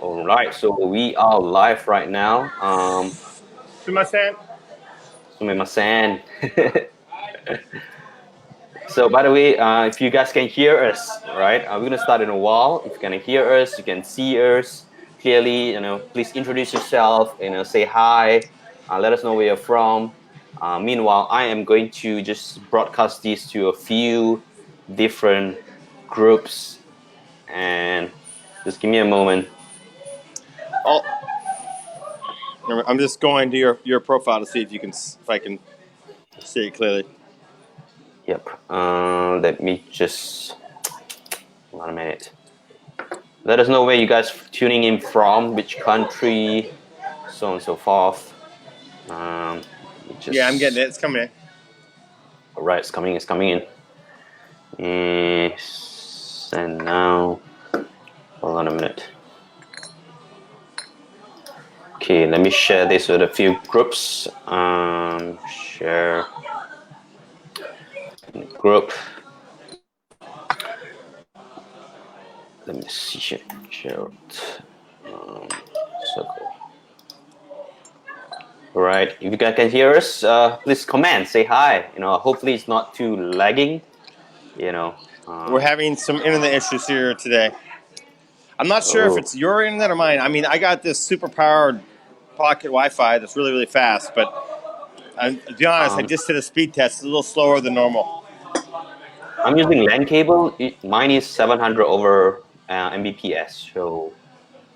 All right, so we are live right now. Sumimasen. Sumimasen. So, by the way, if you guys can hear us, right, we're gonna start in a while. If you can hear us, you can see us clearly. Please introduce yourself. Say hi. Let us know where you're from. Meanwhile, I am going to just broadcast these to a few different groups, and just give me a moment. I'm just going to your profile to see if I can see it clearly. Yep. Let me just 1 minute. Let us know where you guys tuning in from, which country, so on and so forth. Yeah, I'm getting it. It's coming in. All right, it's coming. It's coming in. Yes, and now, hold on a minute. Okay, let me share this with a few groups. Share group. Let me see here. Gerald. Circle. All right, if you guys can hear us, please comment, say hi. Hopefully it's not too lagging. We're having some internet issues here today. I'm not sure if it's your internet or mine. I mean, I got this super powered pocket Wi-Fi that's really, really fast, but to be honest, I just did a speed test. It's a little slower than normal. I'm using LAN cable. Mine is 700 over Mbps, so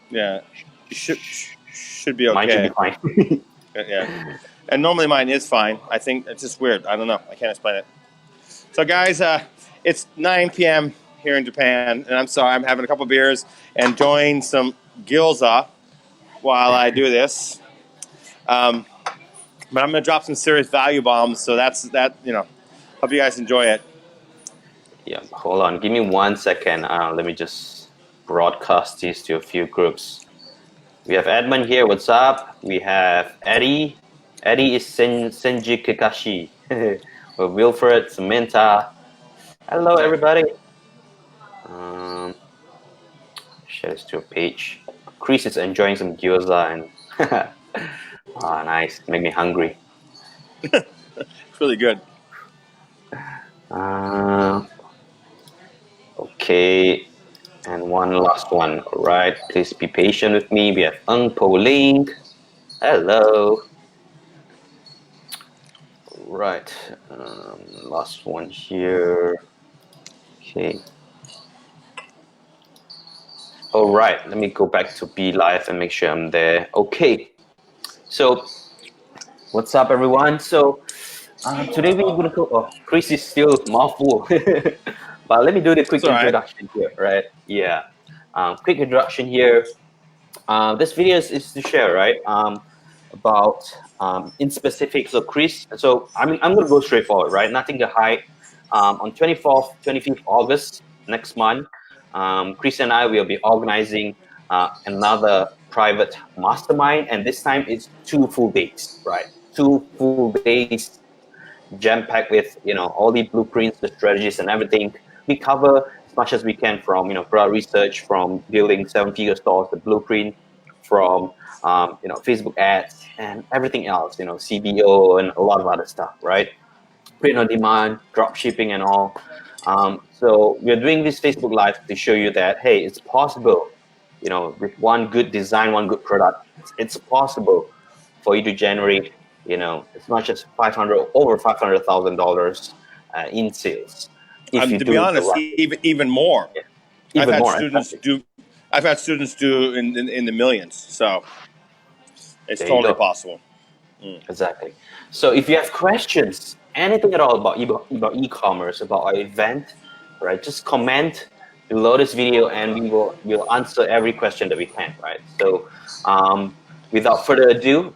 yeah, should be okay. Mine should be fine. Yeah, and normally mine is fine. I think it's just weird. I don't know. I can't explain it. So, guys, it's 9 p.m. here in Japan, and I'm sorry, I'm having a couple beers and enjoying some gyoza while I do this. But I'm going to drop some serious value bombs, so that's that. Hope you guys enjoy it. Yeah, hold on. Give me 1 second. Let me just broadcast this to a few groups. We have Edmund here. What's up? We have Eddie. Eddie is Senji Kakashi. Wilfred, Samantha. Hello, everybody. Share this to a page. Chris is enjoying some gyoza and nice. Make me hungry. It's really good. Okay. And one last one. All right. Please be patient with me. We have Unpo Ling. Hello. Right. Last one here. Okay. All right. Let me go back to Be Live and make sure I'm there. Okay. So, what's up, everyone? So, today we're going to go. Oh, Chris is still mouthful. But let me do the quick introduction here, right? Yeah. Quick introduction here. This video is to share, right? About in specific. So Chris, I'm going to go straight forward, right? Nothing to hide. On 24th, 25th August next month, Chris and I will be organizing another private mastermind, and this time it's 2 full days, right? 2 full days jam-packed with all the blueprints, the strategies, and everything. We cover as much as we can from product research, from building 7-figure stores, the blueprint, from Facebook ads and everything else, CBO and a lot of other stuff, right? Print on demand, drop shipping, and all. So we're doing this Facebook Live to show you that hey, it's possible. With one good design, one good product, it's possible for you to generate as much as over $500,000 in sales. To be honest, even more. Yeah. Even I've more. had students do in the millions, so it's totally possible. Exactly. So if you have questions, anything at all about e-commerce, about our event, right? Just comment below this video, and we'll answer every question that we can, right? So without further ado,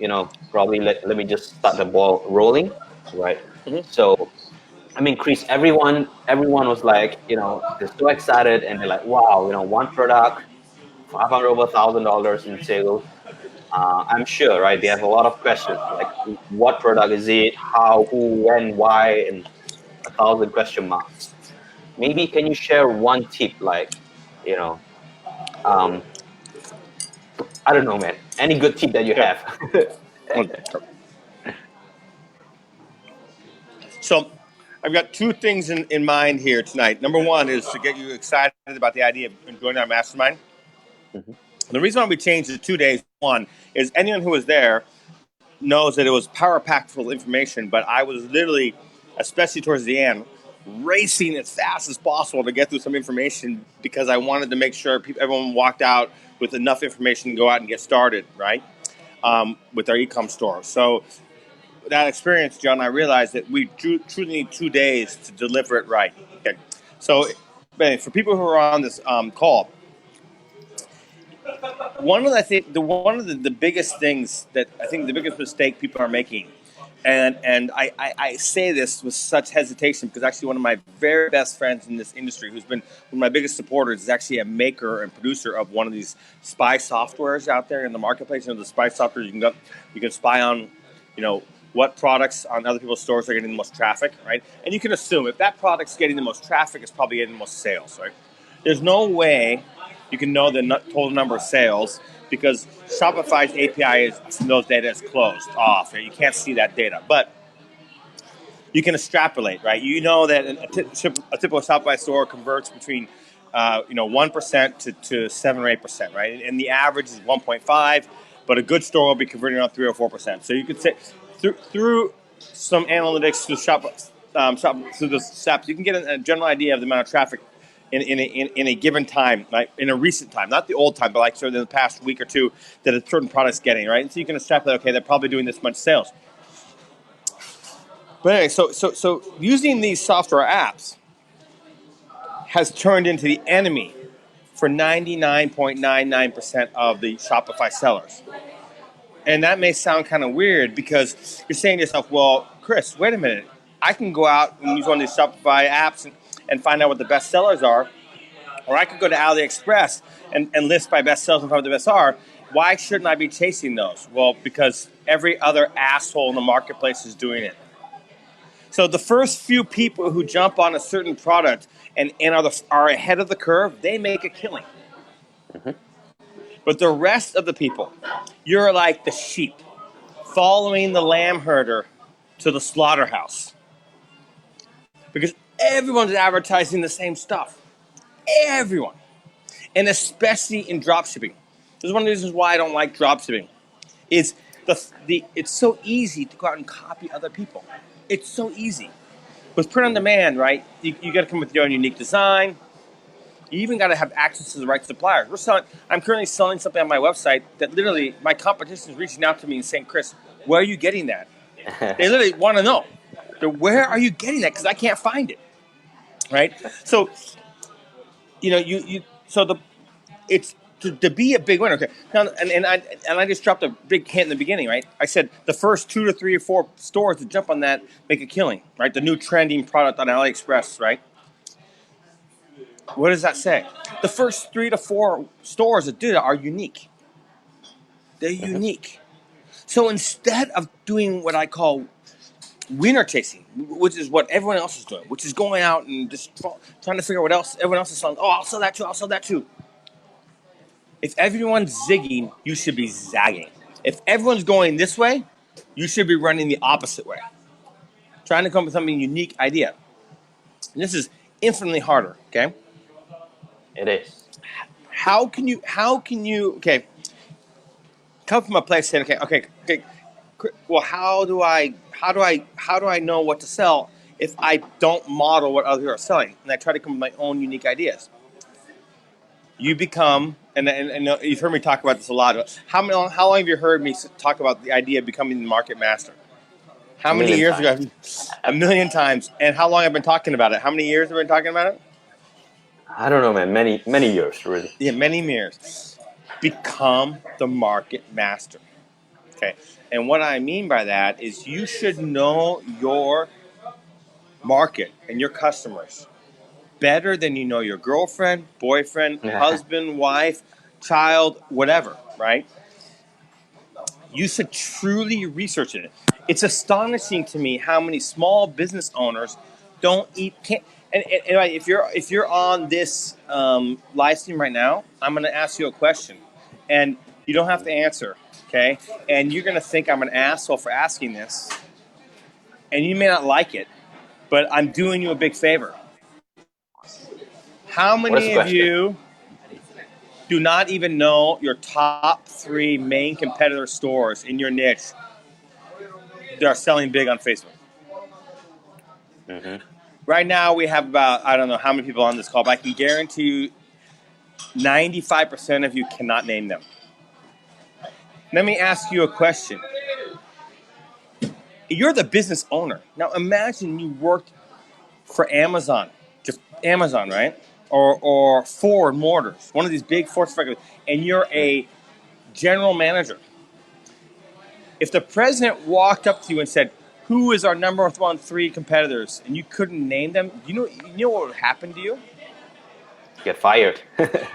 probably let me just start the ball rolling, right? So Chris, everyone was like, they're so excited, and they're like, wow, one product, $500 over $1,000 in sales. I'm sure, right? They have a lot of questions, like what product is it, how, who, when, why, and 1,000 question marks. Maybe can you share one tip, like, I don't know, man. Any good tip that you Yeah. have? So I've got two things in mind here tonight. Number one is to get you excited about the idea of joining our mastermind. Mhm. The reason why we changed the 2 days, one, is anyone who was there knows that it was power packed full of information, but I was literally, especially towards the end, racing as fast as possible to get through some information because I wanted to make sure everyone walked out with enough information to go out and get started, right? With our eCom store. So that experience, John, I realized that we truly need 2 days to deliver it right. Okay. So, for people who are on this call, one of the biggest things that I think the biggest mistake people are making, and I say this with such hesitation because actually one of my very best friends in this industry, who's been one of my biggest supporters, is actually a maker and producer of one of these spy softwares out there in the marketplace. You know, the spy software you can spy on, you know, what products on other people's stores are getting the most traffic, right? And you can assume if that product's getting the most traffic, it's probably getting the most sales, right? There's no way you can know the total number of sales because Shopify's API is those data is closed off. Right? You can't see that data, but you can extrapolate, right? You know that a typical Shopify store converts between 1% to 7 or 8%, right? And the average is 1.5, but a good store will be converting around 3 or 4%. So you could say through some analytics through through the steps, you can get a general idea of the amount of traffic in a given time, like in a recent time, not the old time, but like sort of in the past week or two that a certain product's getting, right? And so you can extrapolate, okay, they're probably doing this much sales. But anyway, so using these software apps has turned into the enemy for 99.99% of the Shopify sellers. And that may sound kind of weird because you're saying to yourself, well, Chris, wait a minute. I can go out and use one of these Shopify apps and find out what the best sellers are. Or I could go to AliExpress and list by best sellers and find what the best are. Why shouldn't I be chasing those? Well, because every other asshole in the marketplace is doing it. So the first few people who jump on a certain product and are ahead of the curve, they make a killing. Mm-hmm. But the rest of the people, you're like the sheep following the lamb herder to the slaughterhouse. Because everyone's advertising the same stuff. Everyone. And especially in dropshipping. This is one of the reasons why I don't like dropshipping. Is it's so easy to go out and copy other people. It's so easy. With print on demand, right? You got to come with your own unique design. You even got to have access to the right suppliers. I'm currently selling something on my website that literally my competition is reaching out to me and saying, Chris, where are you getting that? They literally want to know. Where are you getting that? Because I can't find it. Right? So, it's to be a big winner. Okay. Now, and I just dropped a big hint in the beginning, right? I said the first 2 to 3 or 4 stores to jump on that make a killing, right? The new trending product on AliExpress, right? What does that say? The first 3 to 4 stores that do that are unique. They're unique. So instead of doing what I call winner chasing, which is what everyone else is doing, which is going out and just trying to figure out what else everyone else is selling. Oh, I'll sell that too. I'll sell that too. If everyone's zigging, you should be zagging. If everyone's going this way, you should be running the opposite way. Trying to come up with something unique idea. And this is infinitely harder, okay? It is. How can you, okay, come from a place saying, okay, well, how do I know what to sell if I don't model what others are selling? And I try to come up with my own unique ideas. You become, and you've heard me talk about this a lot. How long have you heard me talk about the idea of becoming the market master? How many years ago? A million times. And how long have I been talking about it? How many years have I been talking about it? I don't know, man. Many years, really. Yeah, many years. Become the market master. Okay. And what I mean by that is you should know your market and your customers better than you know your girlfriend, boyfriend, husband, wife, child, whatever, right? You should truly research it. It's astonishing to me how many small business owners can't. And if you're on this live stream right now, I'm going to ask you a question, and You don't have to answer, okay? And you're going to think I'm an asshole for asking this, and you may not like it, but I'm doing you a big favor. How What is the many of question? you do not even know your top 3 main competitor stores in your niche that are selling big on Facebook? Mm-hmm. Right now, we have about, I don't know how many people on this call, but I can guarantee you 95% of you cannot name them. Let me ask you a question. You're the business owner. Now imagine you worked for Amazon, just Amazon, right? Or Ford Motors, one of these big Fortune 500, and you're a general manager. If the president walked up to you and said, "Who is our number 3 competitors?" and you couldn't name them, you know what would happen to you? Get fired.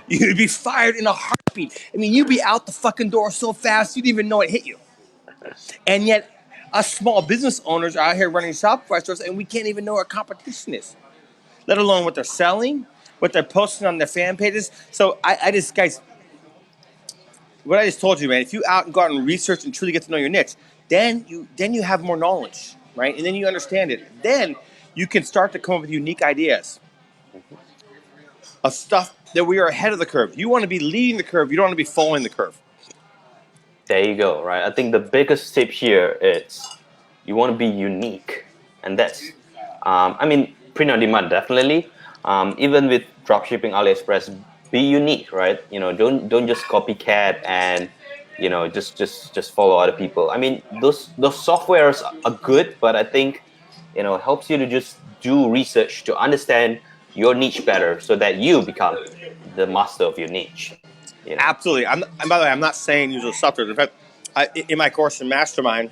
You'd be fired in a heartbeat. I mean, you'd be out the fucking door so fast you didn't even know it hit you. And yet, us small business owners are out here running Shopify stores, and we can't even know what our competition is, let alone what they're selling, what they're posting on their fan pages. So I just, guys, what I just told you, man, if you go out and research and truly get to know your niche, then you have more knowledge, right? And then you understand it. Then you can start to come up with unique ideas of stuff that we are ahead of the curve. You want to be leading the curve. You don't want to be following the curve. There you go, right? I think the biggest tip here is you want to be unique, and that's, I mean, print on demand definitely. Even with dropshipping, AliExpress, be unique, right? Don't just copycat and just follow other people. I mean, those softwares are good, but I think it helps you to just do research to understand your niche better, so that you become the master of your niche. Absolutely. And by the way, I'm not saying use those software. In fact, in my course in Mastermind,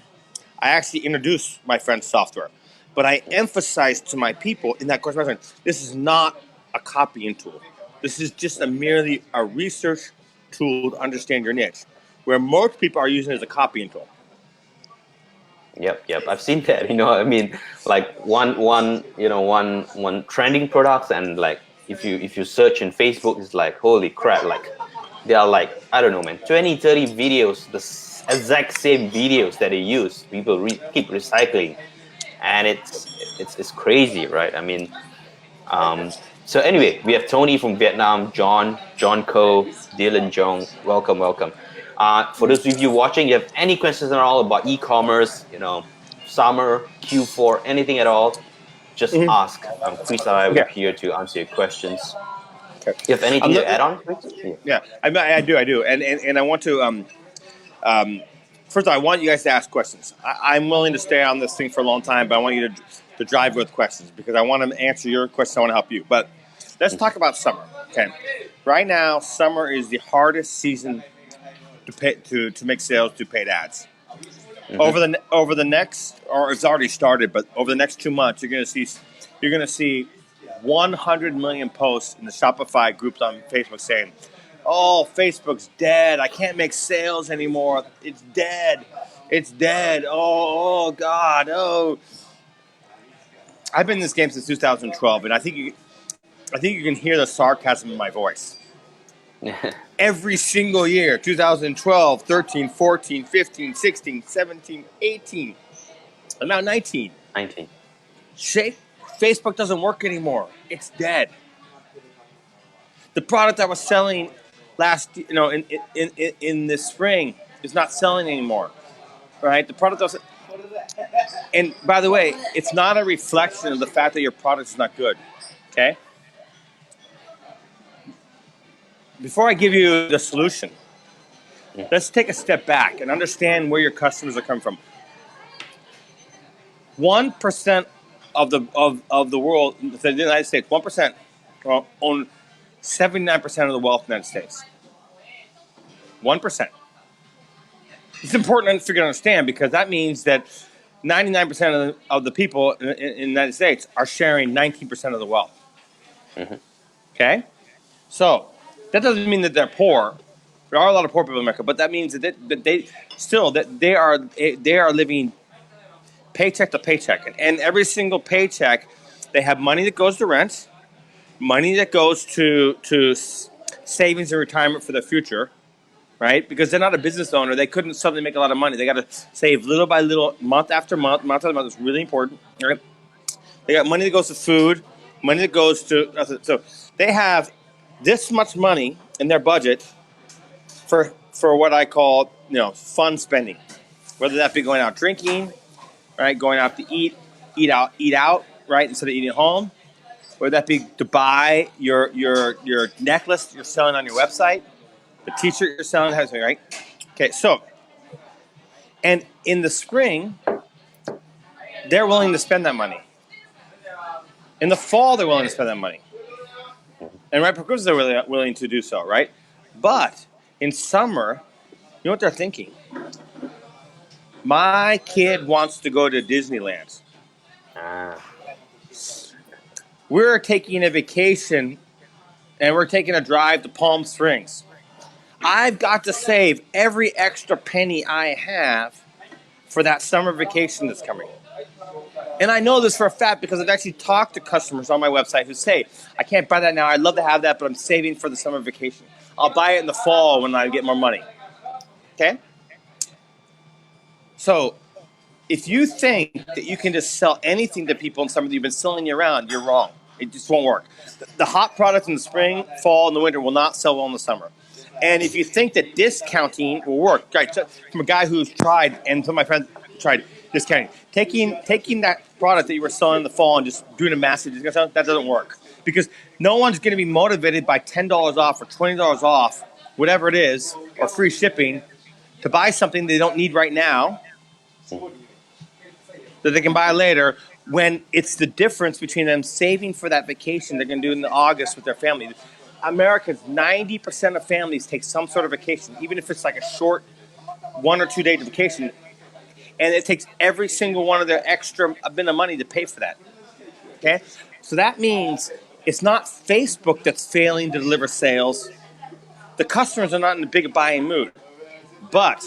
I actually introduce my friend's software. But I emphasize to my people in that course, this is not a copying tool. This is just merely a research tool to understand your niche, where most people are using it as a copying tool. Yep. I've seen that. I mean, like one trending products, and like if you search in Facebook, it's like holy crap! Like there are like, I don't know, man, 20, 30 videos, the exact same videos that they use. People keep recycling, and it's crazy, right? I mean, so anyway, we have Tony from Vietnam, John Ko, Dylan Jong. Welcome. For those of you watching, you have any questions at all about e-commerce, summer, Q4, anything at all, just ask. Chris and I will Yeah. be here to answer your questions. Okay. You have anything to add on, Chris? Yeah, I do, and I want to. First of all, I want you guys to ask questions. I'm willing to stay on this thing for a long time, but I want you to drive with questions because I want to answer your questions. I want to help you. But let's talk about summer. Okay, right now, summer is the hardest season to make sales to paid ads. Over the next, or it's already started, but over the next 2 months, you're going to see 100 million posts in the Shopify groups on Facebook saying, "Oh, Facebook's dead. I can't make sales anymore. It's dead. It's dead. Oh God. Oh." I've been in this game since 2012, and I think you can hear the sarcasm in my voice. Every single year, 2012, 13, 14, 15, 16, 17, 18, and now 19. 19. Facebook doesn't work anymore. It's dead. The product I was selling in this spring is not selling anymore, right? The product doesn't. And by the way, it's not a reflection of the fact that your product is not good. Okay. Before I give you the solution, let's take a step back and understand where your customers are coming from. 1% of the world, the United States, 1% own 79% of the wealth in the United States. 1%. It's important to understand because that means that 99% of the people in the United States are sharing 19% of the wealth. Okay? So that doesn't mean that they're poor. There are a lot of poor people in America, but that means that they are living paycheck to paycheck. And every single paycheck, they have money that goes to rent, money that goes to savings and retirement for the future, right? Because they're not a business owner. They couldn't suddenly make a lot of money. They got to save little by little, month after month. Month after month is really important, right? They got money that goes to food, money that goes to so they have this much money in their budget for what I call fun spending, whether that be going out drinking, right, going out to eat out, right, instead of eating at home, whether that be to buy your necklace you're selling on your website, the T-shirt you're selling, right? Okay, so and in the spring, they're willing to spend that money. In the fall, they're willing to spend that money. And right, because they're really willing to do so, right? But in summer, you know what they're thinking? My kid wants to go to Disneyland. Ah. We're taking a vacation and we're taking a drive to Palm Springs. I've got to save every extra penny I have for that summer vacation that's coming. And I know this for a fact because I've actually talked to customers on my website who say, I can't buy that now. I'd love to have that, but I'm saving for the summer vacation. I'll buy it in the fall when I get more money. Okay? So if you think that you can just sell anything to people in summer that you've been selling year round, you're wrong. It just won't work. The hot products in the spring, fall, and the winter will not sell well in the summer. And if you think that discounting will work, right, so from a guy who's tried, and some of my friends tried discounting, taking that product that you were selling in the fall and just doing a massive discount, that doesn't work. Because no one's going to be motivated by $10 off or $20 off, whatever it is, or free shipping, to buy something they don't need right now that they can buy later, when it's the difference between them saving for that vacation they're going to do in August with their family. America's 90% of families take some sort of vacation, even if it's like a short 1 or 2 day vacation, and it takes every single one of their extra bit of money to pay for that. Okay, so that means it's not Facebook that's failing to deliver sales. The customers are not in a big buying mood, but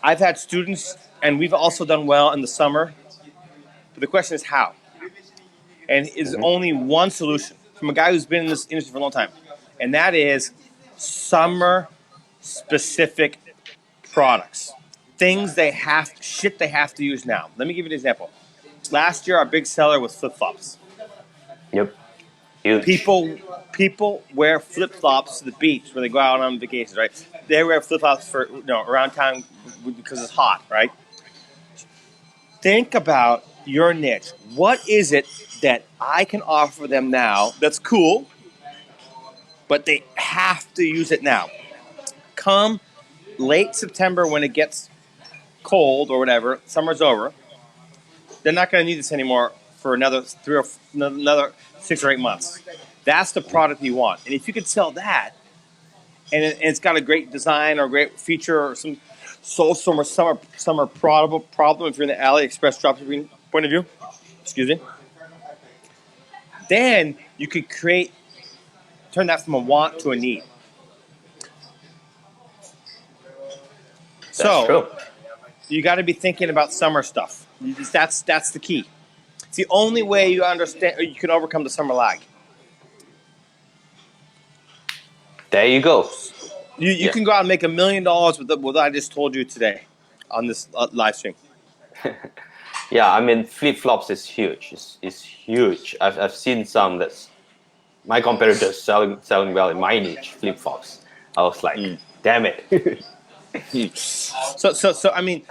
I've had students, and we've also done well in the summer. But the question is how. And is only one solution from a guy who's been in this industry for a long time, and that is summer-specific products, things they have to use now. Let me give you an example. Last year, our big seller was flip-flops. Yep. Huge. People wear flip-flops to the beach when they go out on vacations, right? They wear flip-flops for around town because it's hot, right? Think about your niche. What is it that I can offer them now that's cool, but they have to use it now? Come late September when it gets cold or whatever, summer's over, they're not going to need this anymore for another another 6 or 8 months. That's the product you want. And if you could sell that, and it's got a great design or a great feature or some summer problem if you're in the AliExpress dropshipping point of view, excuse me, then you could turn that from a want to a need. That's true. You got to be thinking about summer stuff. That's the key. It's the only way you can overcome the summer lag. There you go. You can go out and make $1 million with what I just told you today on this live stream. Yeah, I mean, flip-flops is huge. It's huge. I've seen some that's my competitors selling well in my niche, flip-flops. I was like, damn it. So I mean,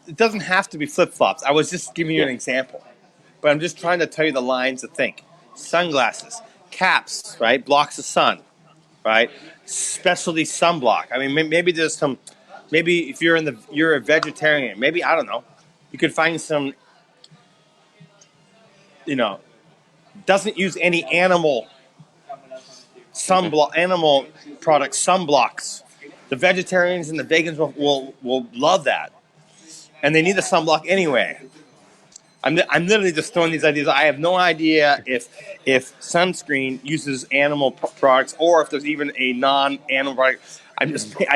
it doesn't have to be flip-flops. I was just giving you an example. But I'm just trying to tell you the lines to think. Sunglasses, caps, right? Blocks the sun, right? Specialty sunblock. I mean, maybe there's some. Maybe if you're a vegetarian, maybe I don't know. You could find some. Doesn't use any animal products, sunblocks. The vegetarians and the vegans will love that, and they need the sunblock anyway. I'm literally just throwing these ideas. I have no idea if sunscreen uses animal products or if there's even a non-animal product. I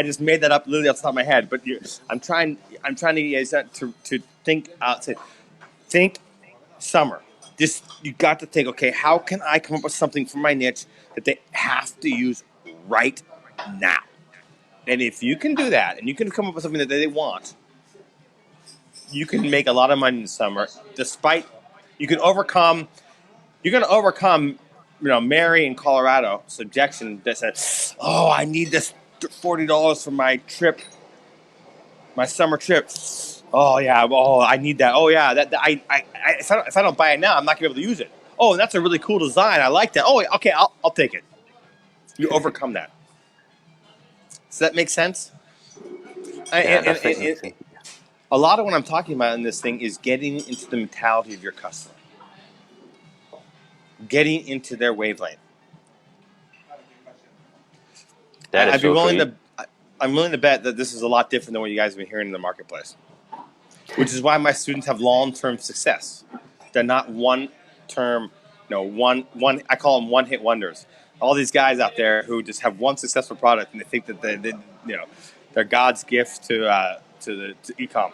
just made that up literally off the top of my head. But I'm trying to get you guys to think outside. Think summer. Just you got to think. Okay, how can I come up with something for my niche that they have to use right now? And if you can do that, and you can come up with something that they want, you can make a lot of money in the summer. Despite, you can overcome. You're going to overcome, Mary in Colorado subjection that says, "Oh, I need this $40 for my trip, my summer trip. Oh yeah, oh I need that. Oh yeah, that if I don't buy it now, I'm not gonna be able to use it. Oh, that's a really cool design. I like that. Oh, okay, I'll take it. You overcome that. Does that make sense? Yeah, And, and, that's and, makes and sense. a lot of what I'm talking about in this thing is getting into the mentality of your customer, getting into their wavelength. That is I'd be so willing true. to. I'm willing to bet that this is a lot different than what you guys have been hearing in the marketplace, which is why my students have long-term success. They're not one-term, one. I call them one-hit wonders. All these guys out there who just have one successful product and they think that they're God's gift to eCom.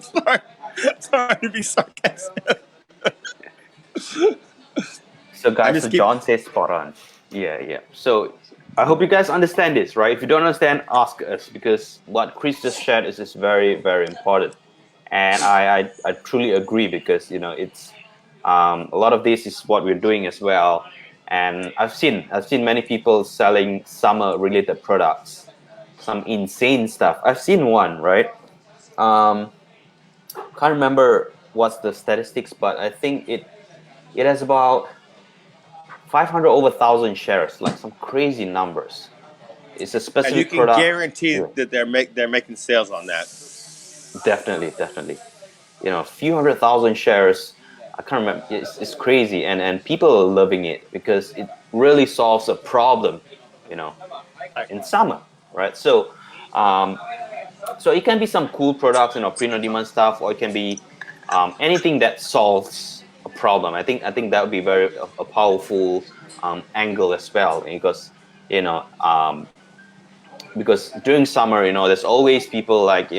sorry, sorry to be sarcastic. So I'm guys, so just keep. John says spot on. Yeah, yeah. So I hope you guys understand this, right? If you don't understand, ask us, because what Chris just shared is very, very important. And I truly agree, because it's a lot of this is what we're doing as well. And I've seen many people selling summer related products, some insane stuff. I've seen one, right? Um, can't remember what's the statistics, but I think it has about 500 over 1,000 shares, like some crazy numbers. It's a And you specific can product. guarantee Yeah, that they're making sales on that. definitely, definitely. A few 100,000 shares. I can't remember. It's crazy, and people are loving it because it really solves a problem, you know, in summer, right? Um, so it can be some cool products, print on demand stuff, or it can be anything that solves a problem. I think that would be a powerful angle as well, because you know um, because during summer, there's always people like,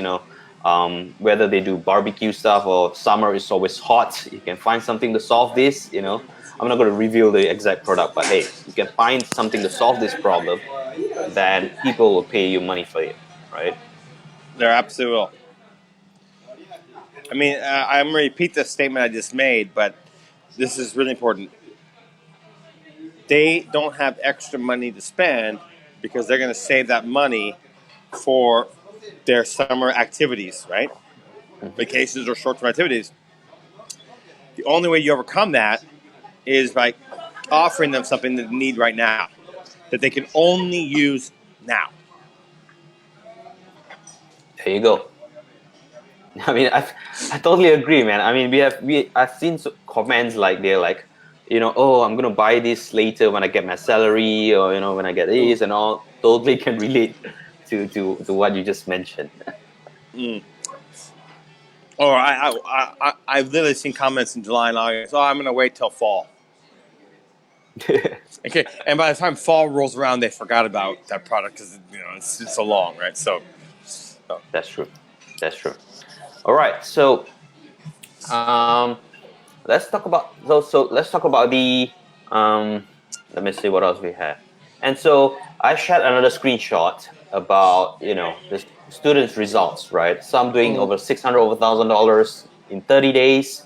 whether they do barbecue stuff or summer is always hot. You can find something to solve this. I'm not going to reveal the exact product, but hey, you can find something to solve this problem, then people will pay you money for it, right? They're absolutely will. I mean, I'm going to repeat the statement I just made, but this is really important. They don't have extra money to spend because they're going to save that money for their summer activities, right? Mm-hmm. Vacations or short-term activities. The only way you overcome that is by offering them something that they need right now, that they can only use now. There you go. I mean, I totally agree, man. I mean, I've seen comments like they're like, oh, I'm gonna buy this later when I get my salary, or when I get this and all. Totally can relate to what you just mentioned. Mm. Or I've literally seen comments in July and August. Oh, I'm going to wait till fall. Okay, and by the time fall rolls around, they forgot about that product because it's so long, right? So That's true. That's true. All right, so um, let's talk about the um. Let me see what else we have. And so I shared another screenshot about the students' results, right? Some doing over 600 over $1,000 in 30 days.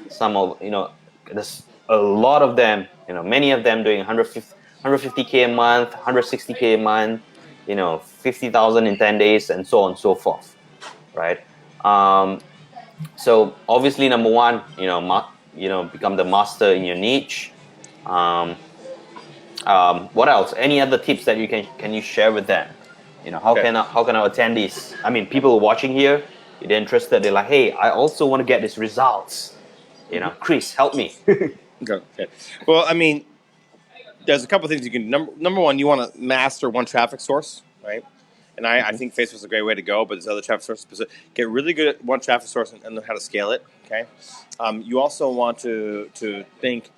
Some of there's a lot of them. Many of them doing 150K a month, 160K a month. 50,000 in 10 days, and so on and so forth, right? Um, so obviously, number one, become the master in your niche. Um, what else? Any other tips that can you share with them? How okay, can our attendees? I mean, people watching here, they're interested. They're like, hey, I also want to get these results. Chris, help me. okay. Well, I mean, there's a couple of things you can. Number one, you want to master one traffic source, right? And I think Facebook's a great way to go, but there's other traffic sources. Get really good at one traffic source and know how to scale it. Okay. You also want to think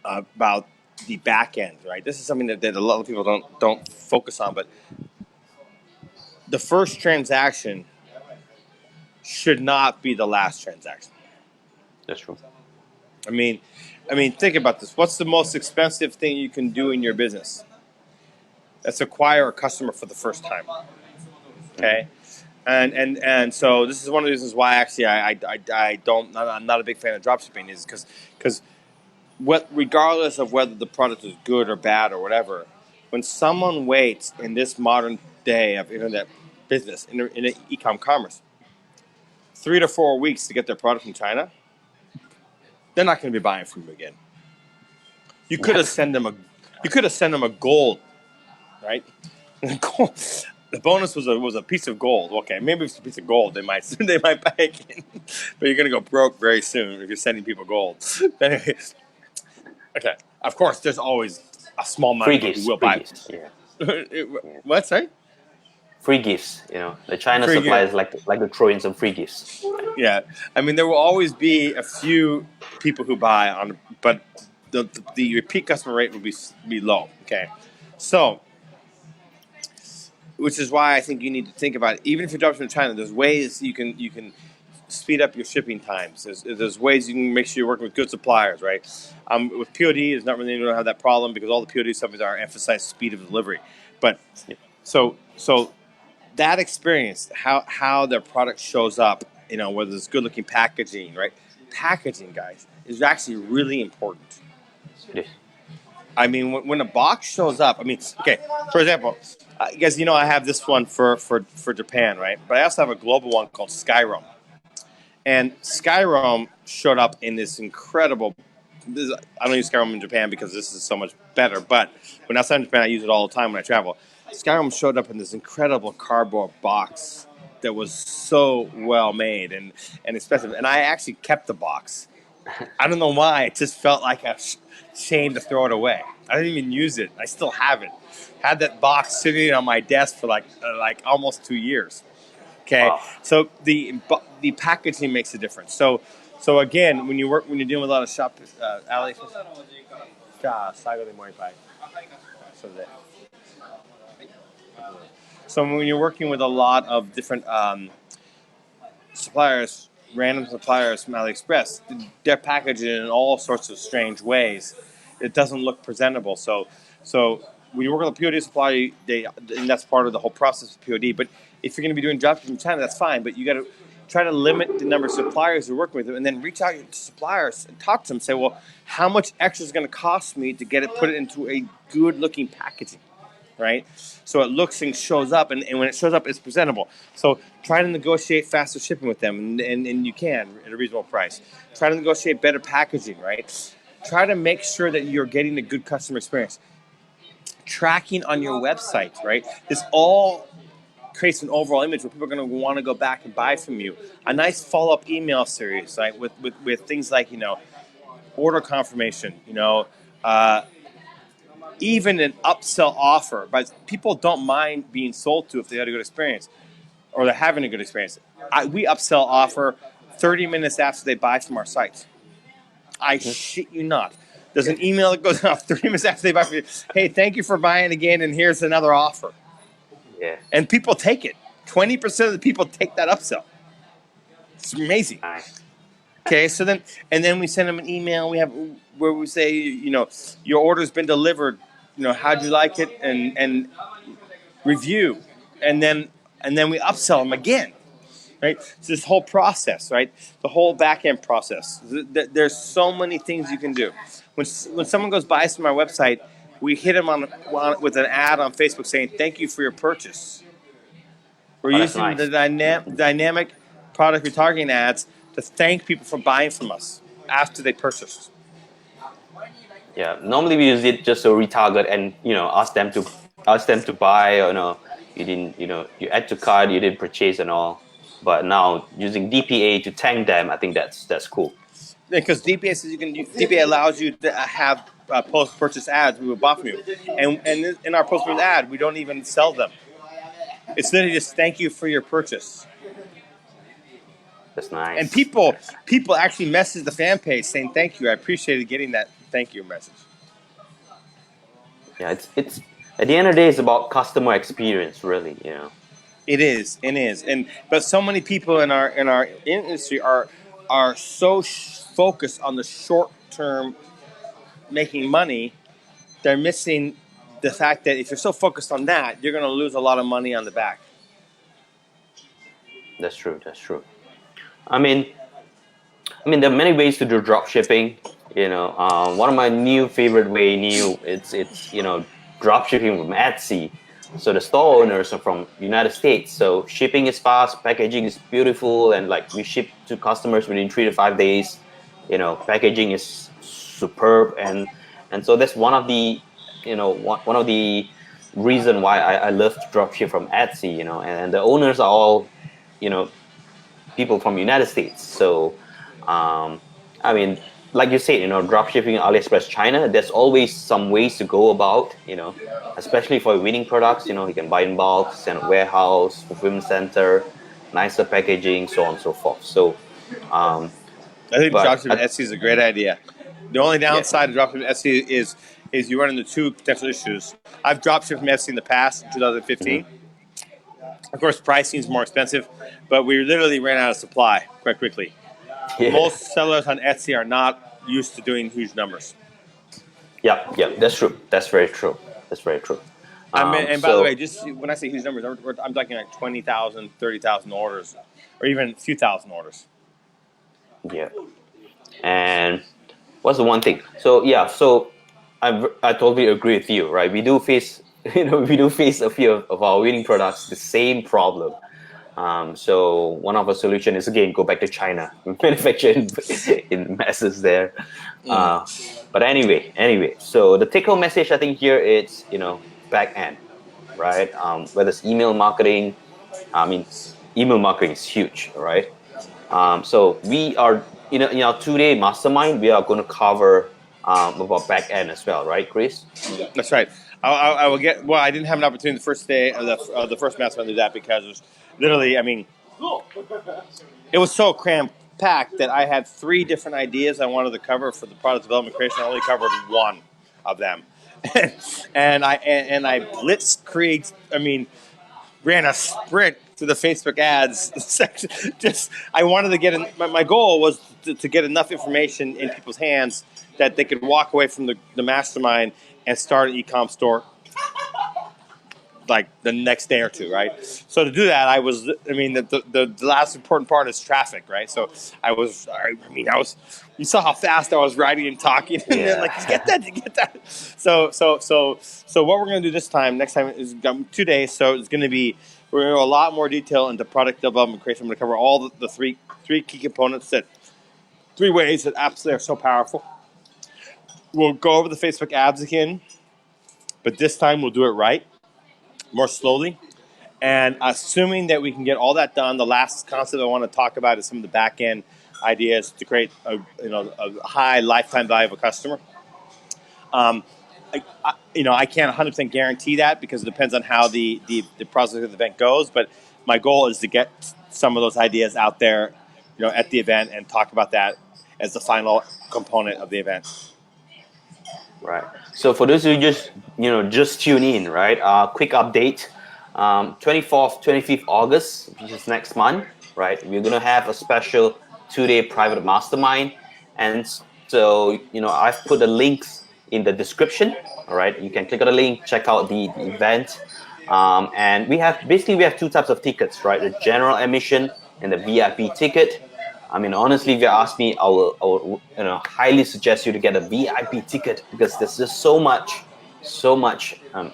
about the back end, right? This is something that a lot of people don't focus on, but the first transaction should not be the last transaction. That's true. I mean, think about this. What's the most expensive thing you can do in your business? Let's acquire a customer for the first time. Okay, and so this is one of the reasons why actually I'm not a big fan of dropshipping is because regardless of whether the product is good or bad or whatever, when someone waits in this modern day of internet business in e-com commerce 3 to 4 weeks to get their product from China, they're not going to be buying from you again. You could have sent them a gold, right? The bonus was a piece of gold. Okay, maybe it's a piece of gold. They might buy again, but you're gonna go broke very soon if you're sending people gold. Anyway, okay. Of course, there's always a small amount Free of people gifts, who will free buy. gifts. Yeah. What? Sorry? Free gifts. The China Free gift. suppliers like to throw in some free gifts. Yeah, I mean there will always be a few people who buy on, but the repeat customer rate will be low. Okay, so. Which is why I think you need to think about it. Even if you're dropping from China, there's ways you can speed up your shipping times. There's ways you can make sure you're working with good suppliers, right? With POD, it's not really going to have that problem because all the POD companies are emphasize speed of delivery. But so that experience, how their product shows up, whether it's good looking packaging, right? Packaging, guys, is actually really important. It is. I mean, when a box shows up, okay, for example, you guys, I have this one for Japan, right? But I also have a global one called Skyrim. And Skyrim showed up in this incredible, I don't use Skyrim in Japan because this is so much better, but when outside of Japan, I use it all the time when I travel. Skyrim showed up in this incredible cardboard box that was so well made and expensive. And I actually kept the box. I don't know why. It just felt like a shame to throw it away. I didn't even use it. I still have it. Had that box sitting on my desk for like almost 2 years. Okay, Wow. so the packaging makes a difference. So again, when you're dealing with a lot of shop, Ali, so when you're working with a lot of different suppliers, random suppliers from AliExpress, they're packaged in all sorts of strange ways. It doesn't look presentable. So when you work with a POD supplier, and that's part of the whole process of POD. But if you're going to be doing dropshipping from China, that's fine. But you got to try to limit the number of suppliers you're working with, and then reach out to suppliers and talk to them. Say, well, how much extra is going to cost me to get it put it into a good-looking packaging? Right? So it looks and shows up, and when it shows up, it's presentable. So try to negotiate faster shipping with them, and you can at a reasonable price. Try to negotiate better packaging, right? Try to make sure that you're getting a good customer experience. Tracking on your website, right? This all creates an overall image where people are going to want to go back and buy from you. A nice follow-up email series, right? With things like, order confirmation, even an upsell offer, but people don't mind being sold to if they had a good experience or they're having a good experience. We upsell offer 30 minutes after they buy from our site. I shit you not. There's an email that goes out 30 minutes after they buy from you. Hey, thank you for buying again, and here's another offer. Yeah. And people take it. 20% of the people take that upsell. It's amazing. Nice. Okay, so then we send them an email. Where we say, your order's been delivered. How'd you like it? And review, and then we upsell them again, right? So this whole process, right? The whole back end process. There's so many things you can do. When someone goes buys from our website, we hit them with an ad on Facebook saying, "Thank you for your purchase." We're using nice. the dynamic product retargeting ads to thank people for buying from us after they purchased. Yeah. Normally we use it just to retarget and ask them to buy. Or you didn't you add to cart, you didn't purchase and all. But now using DPA to thank them, I think that's cool. Because DPA says DPA allows you to have post-purchase ads we will bought from you, and in our post-purchase ad we don't even sell them. It's literally just thank you for your purchase. That's nice. And people actually message the fan page saying thank you. I appreciated getting that thank you message. Yeah, it's at the end of the day, it's about customer experience, really. It is, but so many people in our industry are so focused on the short term making money, they're missing the fact that if you're so focused on that, you're going to lose a lot of money on the back. That's true. That's true. I mean, there are many ways to do drop shipping. One of my it's drop shipping from Etsy. So the store owners are from United States. So shipping is fast, packaging is beautiful, and like we ship to customers within 3 to 5 days. Packaging is superb, and so that's one of the one of the reason why I love to drop ship from Etsy. And the owners are all people from United States. So I mean, like you said, drop shipping AliExpress China, there's always some ways to go about, especially for winning products. You can buy in bulk, send a warehouse, fulfillment center, nicer packaging, so on and so forth. So I think dropshipping Etsy is a great idea. The only downside of dropshipping Etsy is you run into two potential issues. I've dropshipped from Etsy in the past, in 2015. Of course, pricing is more expensive, but we literally ran out of supply quite quickly. Yeah. Most sellers on Etsy are not used to doing huge numbers. Yeah, that's true. That's very true. And by the way, just when I say huge numbers, I'm talking like 20,000, 30,000 orders, or even a few thousand orders. Yeah. And what's the one thing? So I totally agree with you, right? We do face a few of our winning products the same problem. So one of our solution is, again, go back to China, manufacture in masses there. But anyway, so the take-home message I think here is back end, right? Whether it's email marketing, email marketing is huge, right? So we are in our 2-day mastermind, we are going to cover about back end as well, right, Chris? That's right. I will get. Well, I didn't have an opportunity the first day of the first mastermind to do that because it was literally. It was so cram-packed that I had 3 different ideas I wanted to cover for the product development creation. I only covered one of them, and I blitzkrieg. Ran a sprint to the Facebook ads section. I wanted to get my goal was to get enough information in people's hands that they could walk away from the mastermind and start an eCom store like the next day or two, right? So to do that, the last important part is traffic, right? So you saw how fast I was writing and talking, and then like, get that. So what we're going to do next time is 2 days. So it's going to be, we're going to go a lot more detail into product development creation. I'm going to cover all the three key components 3 ways that absolutely are so powerful. We'll go over the Facebook ads again, but this time we'll do it right, more slowly. And assuming that we can get all that done, the last concept I want to talk about is some of the back end ideas to create a high lifetime value of a customer. I can't 100% guarantee that because it depends on how the process of the event goes. But my goal is to get some of those ideas out there, at the event and talk about that as the final component of the event. Right. So for those who just tune in, right? Quick update. 24th, 25th August, which is next month, right? We're gonna have a special 2-day private mastermind, and so I've put the links in the description. All right, you can click on the link, check out the event, and we have 2 types of tickets, right? The general admission and the VIP ticket. Honestly, if you ask me, I will highly suggest you to get a VIP ticket because there's just so much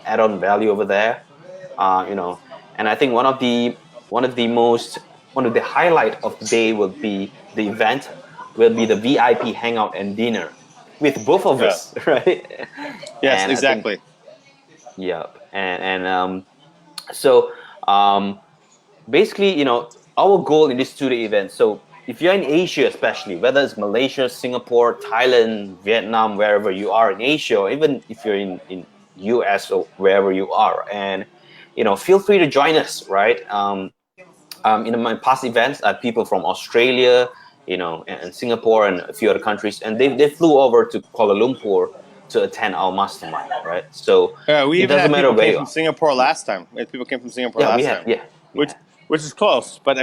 add-on value over there, And I think one of the highlight of the day will be the event, will be the VIP hangout and dinner with both of us, right? Yes, and exactly. Basically, our goal in this 2-day event. So if you're in Asia, especially, whether it's Malaysia, Singapore, Thailand, Vietnam, wherever you are in Asia, or even if you're in US or wherever you are, and feel free to join us, right? In my past events, I had people from Australia, and Singapore and a few other countries, and they flew over to Kuala Lumpur to attend our mastermind, right? So we even had people came from Singapore last time. People came from Singapore last time. Which is close, but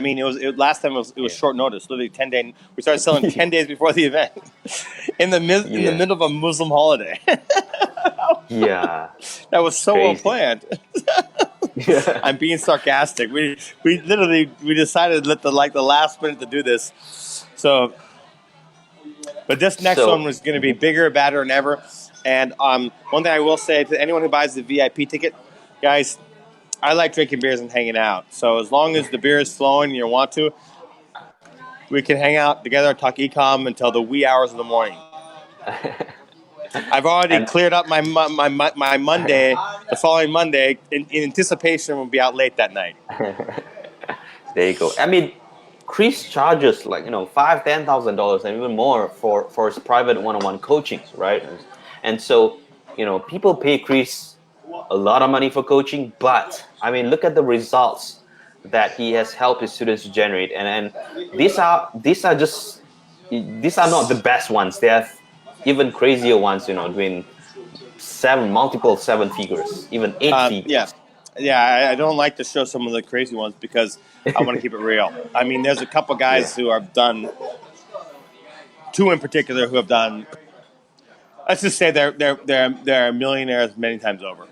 last time it was short notice, literally 10 days. We started selling 10 days before the event, in the middle of a Muslim holiday. Yeah, That was so well crazy. planned. Yeah. I'm being sarcastic. We literally we decided to let the last minute to do this. So, but this next one So, was going to be mhm. bigger, badder than ever. And one thing I will say to anyone who buys the VIP ticket, guys, I like drinking beers and hanging out. So as long as the beer is flowing and you want to, we can hang out together and talk ecom until the wee hours of the morning. I've already And cleared up my Monday, the following Monday, in anticipation we'll be out late that night. there you go. I mean, Chris charges like $5,000, $10,000 and even more for his private one-on-one coachings, right? And so people pay Chris a lot of money for coaching, but I mean, look at the results that he has helped his students to generate, and these are not the best ones. They have even crazier ones, doing multiple seven figures, even eight Yeah. figures. Yeah, I don't like to show some of the crazy ones because I want to keep it real. I mean, there's a couple Yeah, guys who have done, two in particular, who have done. Let's just say they're millionaires many times over.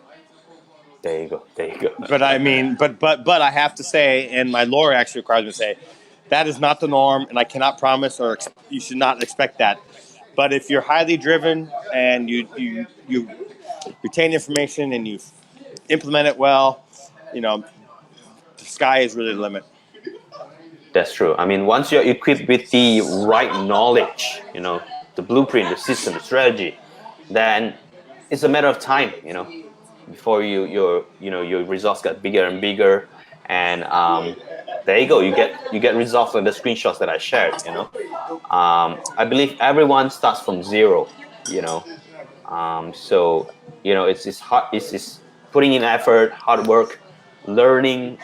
there you go, there you go. But I mean, but I have to say, and my lawyer actually requires me to say, that is not the norm, and I cannot promise, or you should not expect that. But if you're highly driven and you retain information and you implement it well, the sky is really the limit. That's true. I mean, once you're equipped with the right knowledge, the blueprint, the system, the strategy, then it's a matter of time, before your results get bigger and bigger, and there you go. You get results like the screenshots that I shared. I believe everyone starts from zero. So it's hard. It's putting in effort, hard work, learning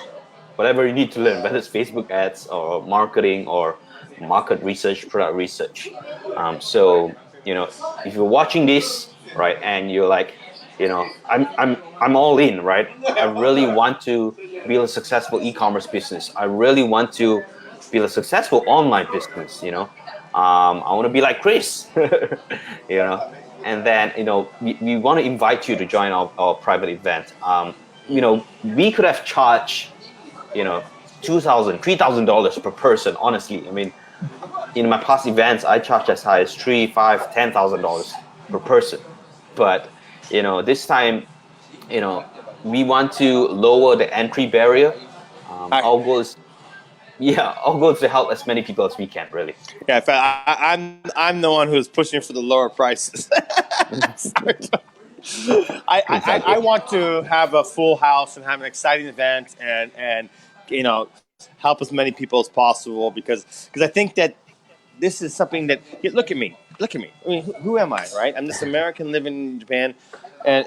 whatever you need to learn, whether it's Facebook ads or marketing or market research, product research. So if you're watching this, right, and you're like, I'm all in, right? I really want to build a successful e-commerce business. I really want to build a successful online business. I want to be like Chris, you know. And then we want to invite you to join our private event. We could have charged $2,000, $3,000 per person. Honestly, I mean, in my past events, I charged as high as $3, $5, $10,000 per person. But this time, we want to lower the entry barrier. I, Our goal is, yeah, our goal is to help as many people as we can. Really. yeah, in fact, I'm the one who's pushing for the lower prices. I Exactly. want to have a full house and have an exciting event and help as many people as possible because I think that this is something that look at me. I mean, who am I, right? I'm this American living in Japan, and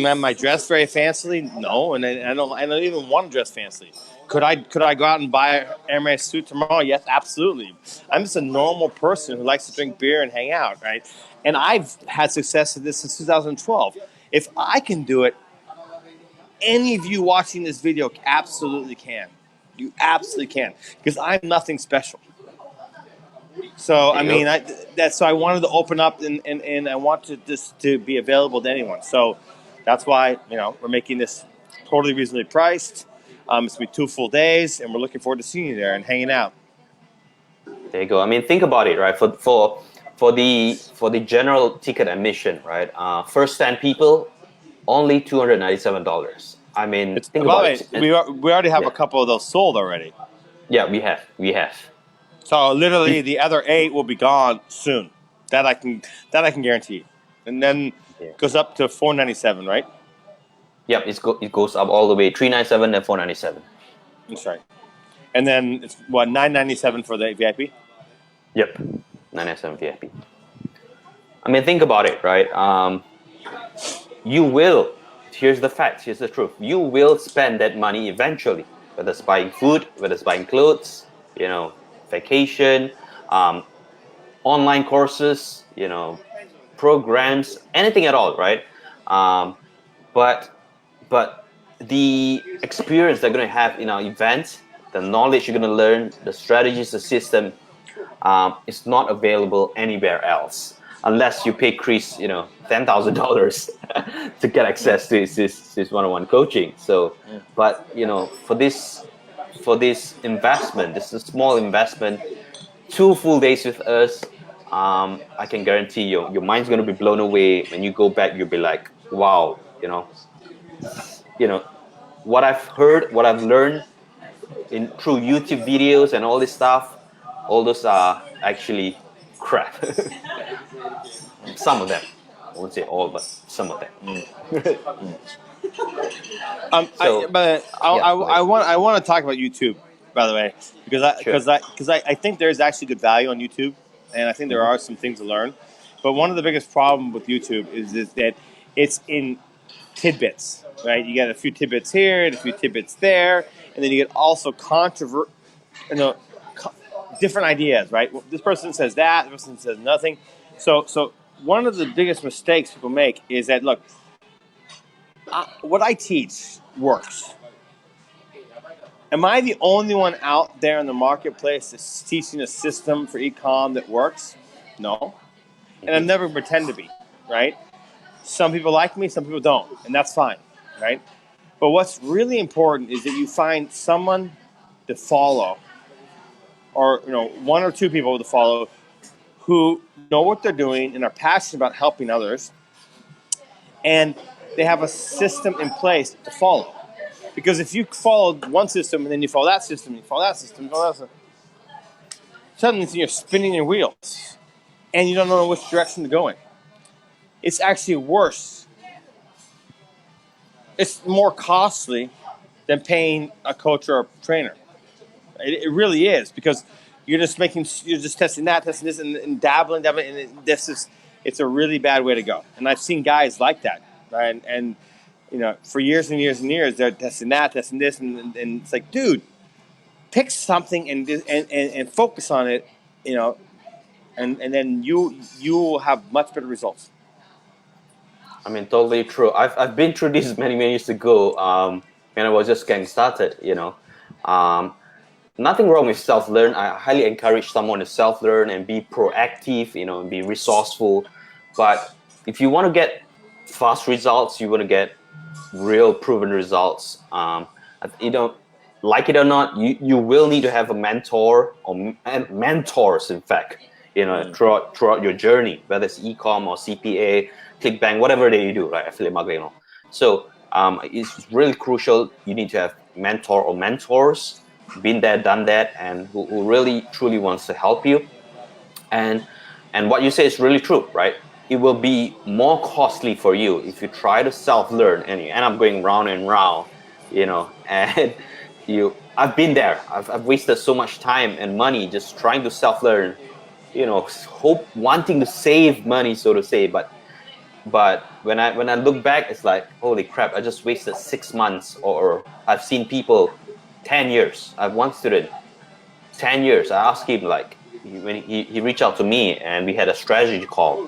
am I dressed very fancily? No, and I don't even want to dress fancy. Could I go out and buy an Hermes suit tomorrow? Yes, absolutely. I'm just a normal person who likes to drink beer and hang out, right? And I've had success at this since 2012. If I can do it, any of you watching this video absolutely can. You absolutely can, because I'm nothing special. So There I you mean, go. so I wanted to open up and I want this to be available to anyone. So that's why we're making this totally reasonably priced. It's gonna be 2 full days, and we're looking forward to seeing you there and hanging out. There you go. I mean, think about it, right? For the general ticket admission, right? First 10 people, only $297. I mean, It's think by the about way, it. And we already have a yeah, couple of those sold already. yeah, we have. So literally, Be- the other 8 will be gone soon. That I can guarantee. And then yeah. it goes up to $497, right? Yep, it goes up all the way 397 and 497. That's right. And then it's what, $997 for the VIP. Yep, 997 VIP. I mean, think about it, right? You will. Here's the fact. Here's the truth. You will spend that money eventually, whether it's buying food, whether it's buying clothes, vacation, um, online courses, programs, anything at all, right? Um, but but the experience they're going to have in our event, the knowledge you're going to learn, the strategies, the system, is not available anywhere else. unless you pay Chris, $10,000 to get access to his one-on-one coaching. So, but for this investment, this is a small investment, 2 full days with us. I can guarantee your mind's gonna be blown away. When you go back, you'll be like, wow, what I've heard, what I've learned through YouTube videos and all this stuff, all those are actually crap. Some of them, I won't say all, but some of them. So yeah, go ahead. I want to talk about YouTube, by the way, Sure. because I think there's actually good value on YouTube, and I think there Mhm. are some things to learn. But one of the biggest problems with YouTube is that it's in tidbits, right? You get a few tidbits here and a few tidbits there, and then you get also different ideas, right? Well, this person says that, this person says nothing. So one of the biggest mistakes people make is that, look, what I teach works. Am I the only one out there in the marketplace that's teaching a system for eCom that works? No. And I never pretend to be, right? Some people like me, some people don't, and that's fine, right? But what's really important is that you find someone to follow, or one or two people to follow who know what they're doing and are passionate about helping others, and they have a system in place to follow. Because if you follow one system and then you follow that system, you follow that system, you follow that system, suddenly you're spinning your wheels and you don't know which direction to go in. It's actually worse. It's more costly than paying a coach or a trainer. It really is, because you're just testing that, testing this, and dabbling, and it's a really bad way to go. And I've seen guys like that, right? And for years and years and years, they're testing that, testing this, and it's like, dude, pick something and focus on it, and then you will have much better results. I mean, totally true. I've been through this many years ago. When I was just getting started. Nothing wrong with self-learn. I highly encourage someone to self-learn and be proactive, and be resourceful. But if you want to get fast results, you want to get real proven results. Like it or not, you will need to have a mentor or mentors, in fact, throughout your journey, whether it's eCom or CPA, ClickBank, whatever that you do, right? Affiliate marketing. So it's really crucial. You need to have mentor or mentors, been there, done that, and who really truly wants to help you. And what you say is really true, right? It will be more costly for you if you try to self-learn and you end up going round and round, and I've been there. I've wasted so much time and money just trying to self-learn, wanting to save money, so to say, but when I look back, it's like, holy crap, I just wasted 6 months. Or I've seen people 10 years. I have one student, 10 years. I asked him, like, when he reached out to me and we had a strategy call,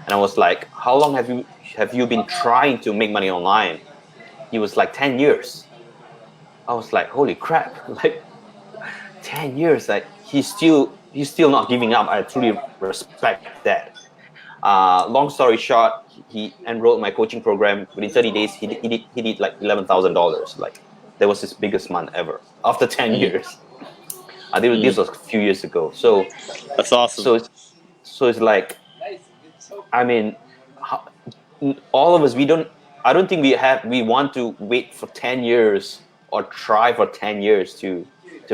and I was like, how long have you been trying to make money online? He was like, 10 years. I was like, holy crap, like 10 years, like he's still not giving up. I truly respect that. Long story short, he enrolled in my coaching program. Within 30 days, he did like $11,000. Like, that was his biggest month ever after 10 years. This was a few years ago. So That's awesome. So it's like, I mean, all of us, I don't think we want to wait for 10 years or try for 10 years to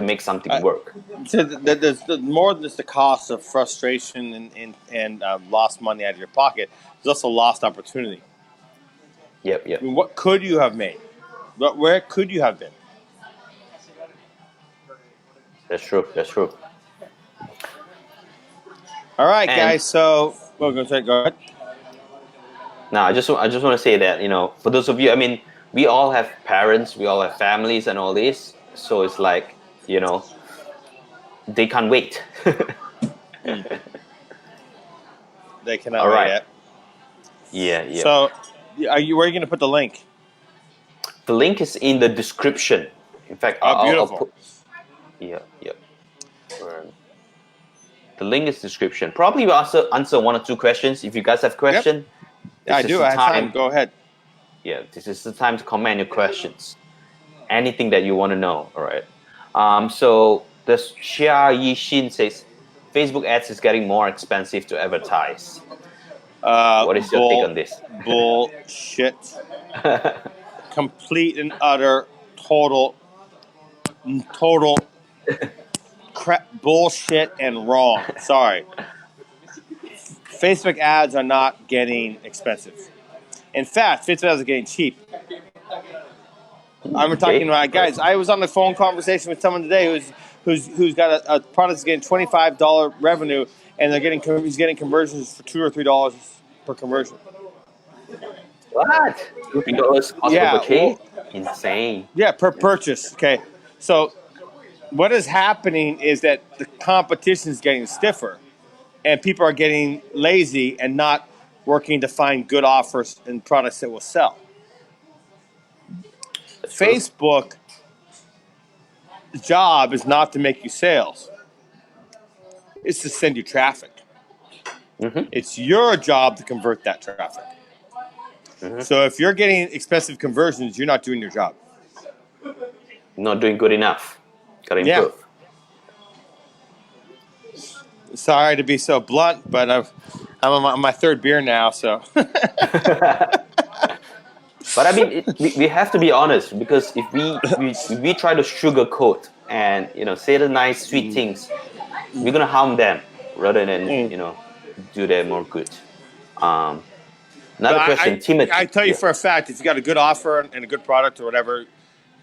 make something work. So there's more than just the cost of frustration and lost money out of your pocket. There's also lost opportunity. Yep. I mean, what could you have made? Where could you have been? That's true. All right, guys. So we're going to go ahead. Now, I just want to say that, for those of you, I mean, we all have parents, we all have families, and all this. So it's like, they can't wait. They cannot wait yet. Yeah. So, where are you going to put the link? The link is in the description. In fact, beautiful. I'll put. Yeah. The link is description. Probably we'll answer one or two questions. If you guys have questions, I do. I have time. Go ahead. Yeah, this is the time to comment your questions. Anything that you want to know, all right? So the Xia Yixin says, Facebook ads is getting more expensive to advertise. What is your take on this? Bullshit. Complete and utter, total crap, bullshit and wrong. Sorry. Facebook ads are not getting expensive. In fact, Facebook ads are getting cheap. I'm talking about guys. I was on a phone conversation with someone today who's got a product that's getting $25 revenue, and he's getting conversions for $2 or $3 per conversion. What? $2 cost per purchase? Insane. Yeah, per purchase. Okay, so what is happening is that the competition is getting stiffer, and people are getting lazy and not working to find good offers and products that will sell. That's Facebook job is not to make you sales. It's to send you traffic. Mm-hmm. It's your job to convert that traffic. Mm-hmm. So if you're getting expensive conversions, you're not doing your job. Not doing good enough. Gotta improve. Yeah. Sorry to be so blunt, but I'm on my third beer now, so. But I mean, we have to be honest, because if we try to sugarcoat and say the nice sweet things, we're gonna harm them rather than do them more good. Another question, Timothy. I tell you for a fact, if you got a good offer and a good product or whatever,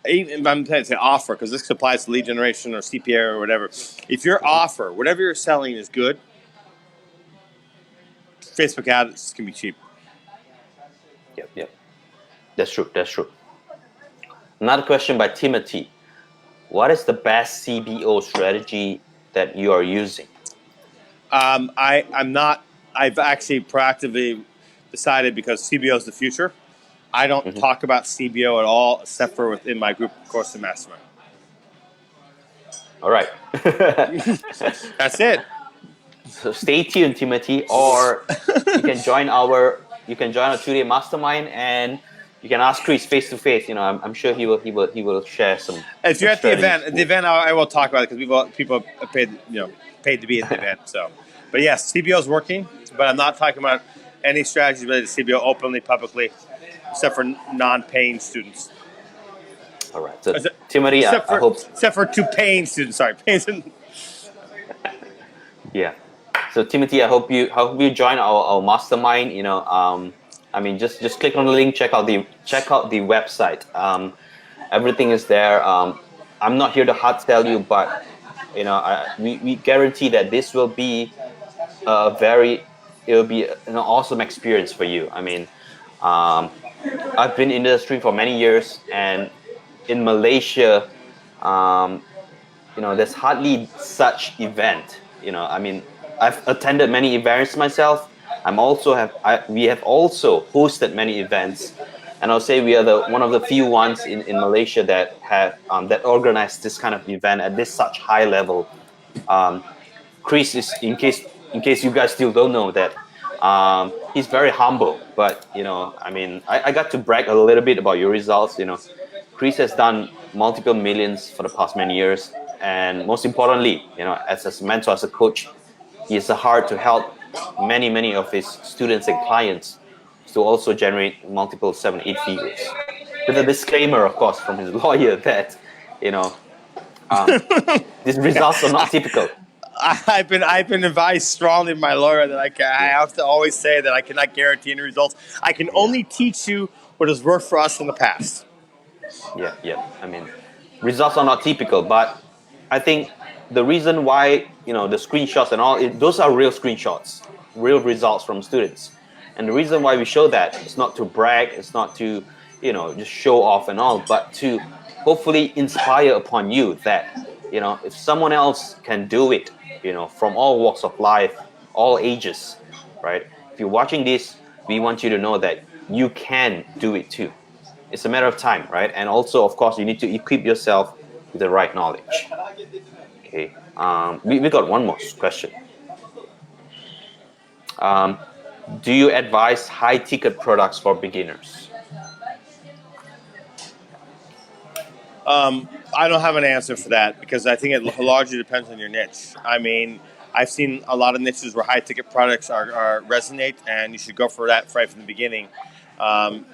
even I'm going to say offer because this applies to lead generation or CPA or whatever. If your offer, whatever you're selling, is good, Facebook ads can be cheap. Yep. That's true. Another question by Timothy. What is the best CBO strategy that you are using? I've actually proactively decided, because CBO is the future. I don't talk about CBO at all, except for within my group course and mastermind. All right. That's it. So stay tuned, Timothy, or you can join our 2-day mastermind, and you can ask Chris face to face. I'm sure he will share some. If you're at the event, I will talk about it because people are paid to be at the event. So, but yes, CBO is working, but I'm not talking about any strategies related to CBO openly, publicly, except for non-paying students. All right. So Timothy, I hope except for 2 paying students. Sorry, paying students. Yeah. So Timothy, I hope you join our mastermind. I mean, just click on the link, check out the website. Everything is there. I'm not here to hard sell you, but we guarantee that this will be an awesome experience for you. I mean, I've been in the industry for many years, and in Malaysia, there's hardly such event. I mean, I've attended many events myself. We have also hosted many events, and I'll say we are one of the few ones in Malaysia that have that organized this kind of event at this such high level. Chris is, in case you guys still don't know that, he's very humble, but I mean, I got to brag a little bit about your results. Chris has done multiple millions for the past many years, and most importantly, as a mentor, as a coach, he has a heart to help many of his students and clients to also generate multiple 7-8 figures. With a disclaimer, of course, from his lawyer that these results are not typical. I've been advised strongly by my lawyer that I have to always say that I cannot guarantee any results. I can only teach you what has worked for us in the past. Yeah. I mean, results are not typical, but I think the reason why the screenshots and all those are real screenshots, real results from students, and the reason why we show that is not to brag, it's not to just show off and all, but to hopefully inspire upon you that if someone else can do it, from all walks of life, all ages, right? If you're watching this, we want you to know that you can do it too. It's a matter of time, right? And also, of course, you need to equip yourself with the right knowledge. Okay. We got one more question. Um, do you advise high ticket products for beginners? I don't have an answer for that because I think it largely depends on your niche. I mean, I've seen a lot of niches where high ticket products are resonate, and you should go for that right from the beginning. Um,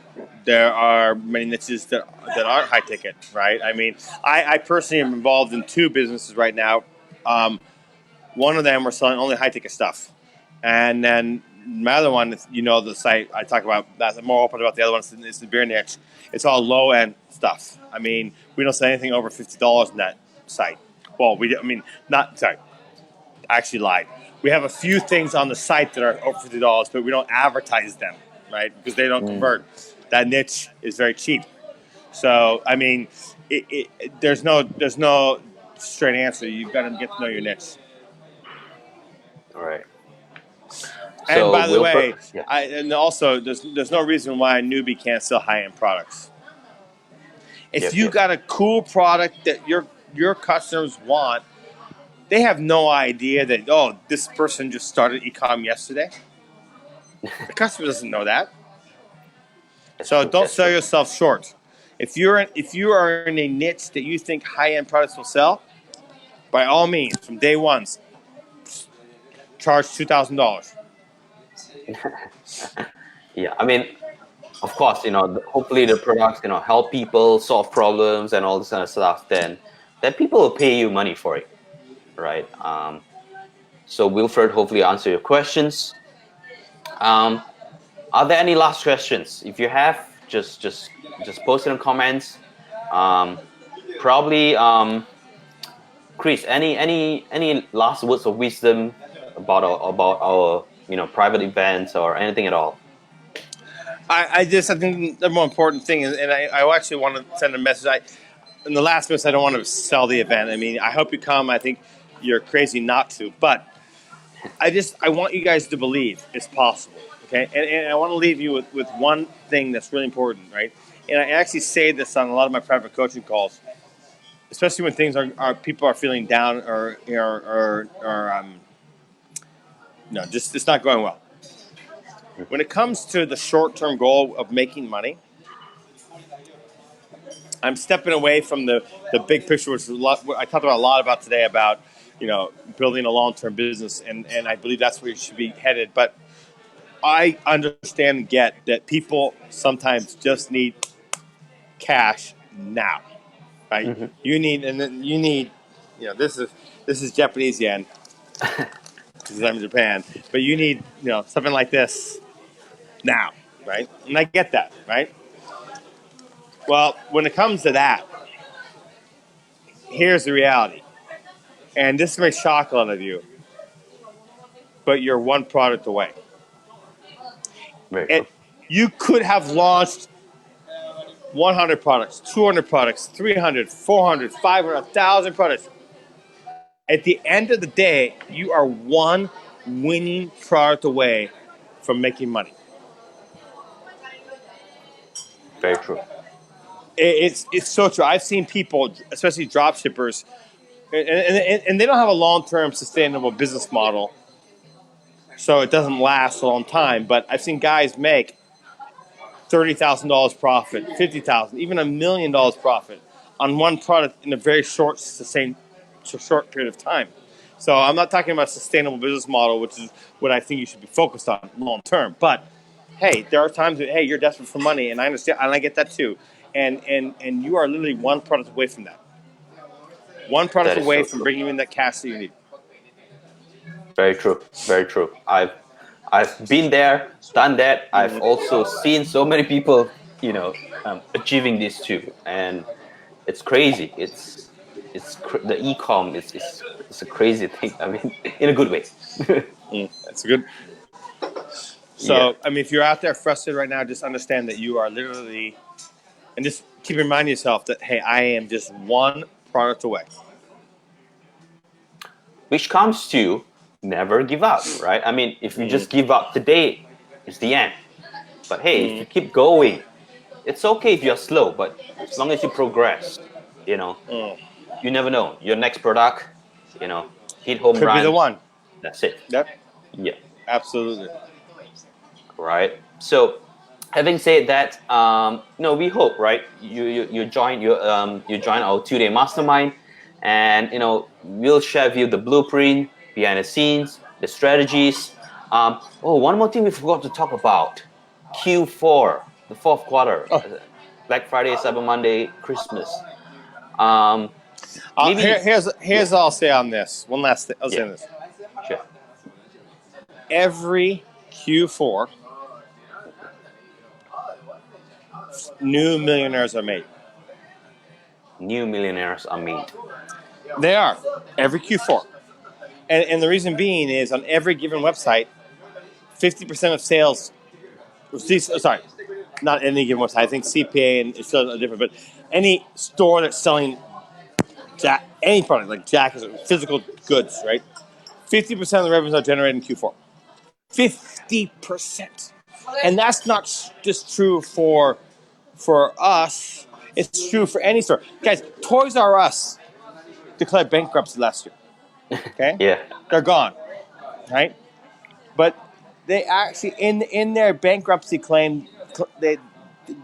there are many niches that aren't high ticket, right? I mean, I personally am involved in two businesses right now. One of them we're selling only high ticket stuff, and then my other one, the site I talk about. That's more open about the other one. It's the beer niche. It's all low end stuff. I mean, we don't sell anything over $50 in that site. Well, not sorry. I actually lied. We have a few things on the site that are over $50, but we don't advertise them, right? Because they don't convert. That niche is very cheap. So I mean, there's no straight answer. You've got to get to know your niche. All right. And So by the way, yeah. and also there's no reason why a newbie can't sell high end products. If you got a cool product that your customers want, they have no idea that this person just started eCom yesterday. The customer doesn't know that. So don't sell yourself short. If you are in a niche that you think high end products will sell, by all means, from day one, charge $2,000. Yeah, I mean, of course, hopefully the products help people solve problems and all this kind of stuff. Then people will pay you money for it, right? So Wilfred, hopefully answer your questions. Are there any last questions? If you have, just post it in comments. Probably, Chris, any last words of wisdom about our private events or anything at all? I think the more important thing is, and I actually want to send a message. In the last minute, I don't want to sell the event. I mean, I hope you come. I think you're crazy not to, but I want you guys to believe it's possible. Okay, and I want to leave you with one thing that's really important, right? And I actually say this on a lot of my private coaching calls, especially when things are people are feeling down or just it's not going well. When it comes to the short-term goal of making money, I'm stepping away from the big picture, which is I talked about a lot about today about building a long-term business, and I believe that's where you should be headed. But I understand and get that people sometimes just need cash now, right? Mm-hmm. You need this is Japanese yen because I'm in Japan, but you need something like this now, right? And I get that, right? Well, when it comes to that, here's the reality. And this may shock a lot of you, but you're one product away. Very true. You could have launched 100 products, 200 products, 300, 400, 500, 1,000 products. At the end of the day, you are one winning product away from making money. Very true. It's so true. I've seen people, especially drop shippers, and they don't have a long-term sustainable business model, so it doesn't last a long time. But I've seen guys make $30,000 profit, $50,000, even $1 million profit on one product in a very short period of time. So I'm not talking about sustainable business model, which is what I think you should be focused on long term. But hey, there are times that you're desperate for money, and I understand, and I get that too. And you are literally one product away from that. One product away from bringing in that cash that you need. Very true. Very true. I've been there, done that. I've also seen so many people, achieving this too, and it's crazy. The eCom it's a crazy thing. I mean, in a good way. That's good. So, I mean, if you're out there frustrated right now, just understand that you are literally, and just keep reminding yourself that, hey, I am just one product away. Which comes to never give up, right? I mean, if you just give up today, it's the end. But hey, if you keep going, it's okay if you're slow, but as long as you progress, you never know. Your next product, hit home Could run. be the one. That's it. Yep. Yeah. Absolutely. Right. So, having said that, we hope, right? You join our 2-day mastermind, and we'll share with you the blueprint, behind the scenes, the strategies. One more thing we forgot to talk about: Q4, the fourth quarter, Oh. Black Friday, Cyber Monday, Christmas. Maybe Here's all I'll say on this. One last thing. I'll say this. Sure. Every Q4, new millionaires are made. New millionaires are made. They are. Every Q4. And the reason being is on every given website, 50% of sales, sorry, not any given website, I think CPA and it's still different, but any store that's selling any product, like jackets, physical goods, right? 50% of the revenues are generated in Q4. 50%. And that's not just true for us. It's true for any store. Guys, Toys R Us declared bankruptcy last year. Okay? Yeah. They're gone. Right? But they actually, in their bankruptcy claim,